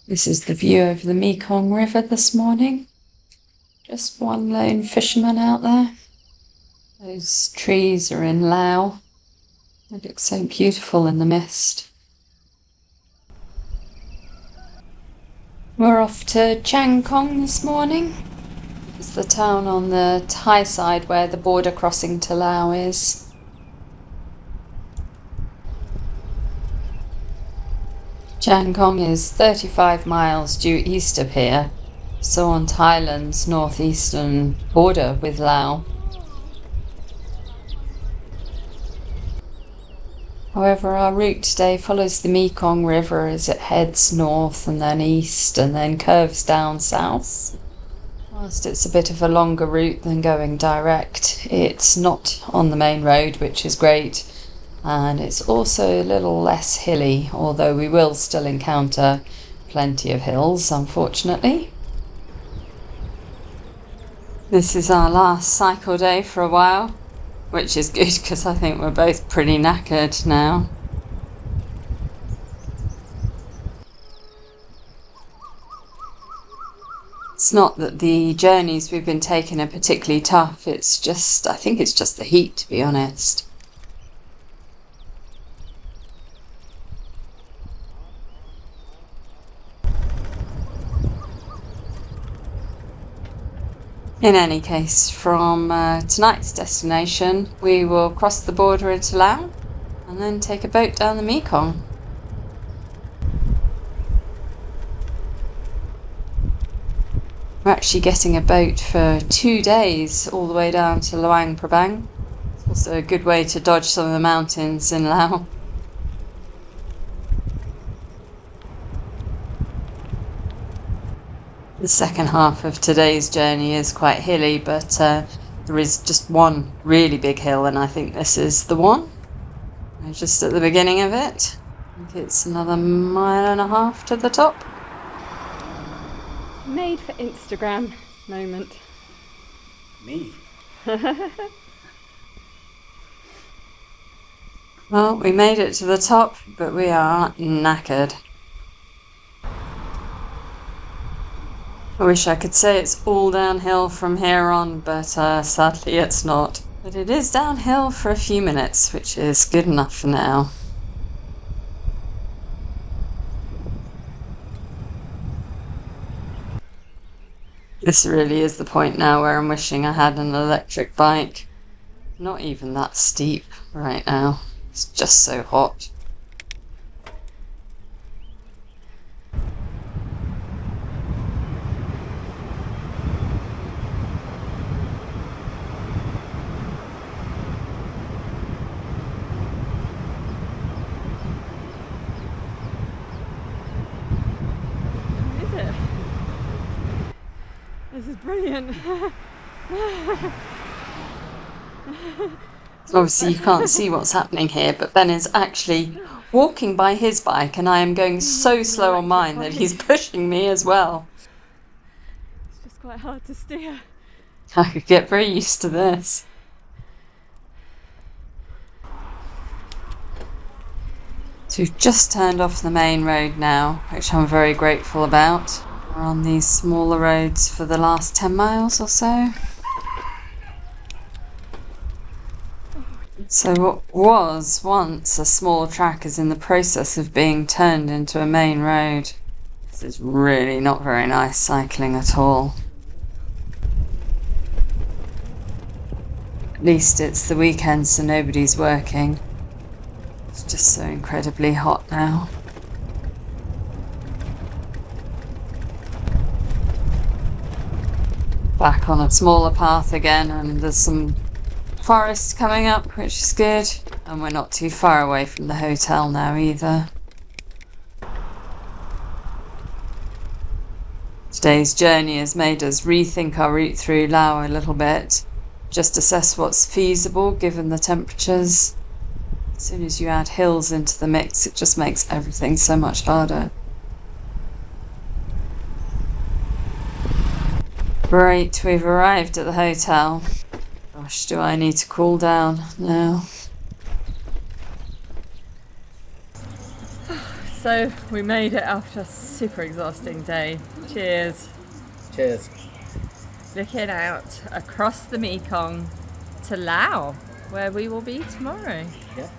This is the view over the Mekong River this morning. Just one lone fisherman out there. Those trees are in Laos. They look so beautiful in the mist. We're off to Chiang Khong this morning. It's the town on the Thai side where the border crossing to Laos is. Chiang Khong is 35 miles due east of here, so on Thailand's northeastern border with Laos. However, our route today follows the Mekong River as it heads north and then east and then curves down south. Whilst it's a bit of a longer route than going direct, it's not on the main road, which is great, and it's also a little less hilly, although we will still encounter plenty of hills, unfortunately. This is our last cycle day for a while, which is good because I think we're both pretty knackered now. It's not that the journeys we've been taking are particularly tough, I think it's just the heat, to be honest. In any case, from tonight's destination, we will cross the border into Laos and then take a boat down the Mekong. We're actually getting a boat for 2 days all the way down to Luang Prabang. It's also a good way to dodge some of the mountains in Laos. The second half of today's journey is quite hilly, but there is just one really big hill, and I think this is the one. We're just at the beginning of it. I think it's another 1.5 miles to the top. Made for Instagram moment. Me? Well, we made it to the top, but we are knackered. I wish I could say it's all downhill from here on, but sadly it's not. But it is downhill for a few minutes, which is good enough for now. This really is the point now where I'm wishing I had an electric bike. Not even that steep right now. It's just so hot. Is it? This is brilliant. Obviously you can't see what's happening here, but Ben is actually walking by his bike and I am going so slow on mine that he's pushing me as well. It's just quite hard to steer. I could get very used to this. So we've just turned off the main road now, which I'm very grateful about. We're on these smaller roads for the last 10 miles or so. So what was once a small track is in the process of being turned into a main road. This is really not very nice cycling at all. At least it's the weekend, so nobody's working. It's just so incredibly hot now. Back on a smaller path again, and there's some forest coming up, which is good, and we're not too far away from the hotel now either. Today's journey has made us rethink our route through Laos a little bit, just assess what's feasible given the temperatures. As soon as you add hills into the mix, it just makes everything so much harder. Great, we've arrived at the hotel. Gosh, do I need to cool down now? So we made it after a super exhausting day. Cheers. Cheers. Looking out across the Mekong to Laos, where we will be tomorrow. Yeah.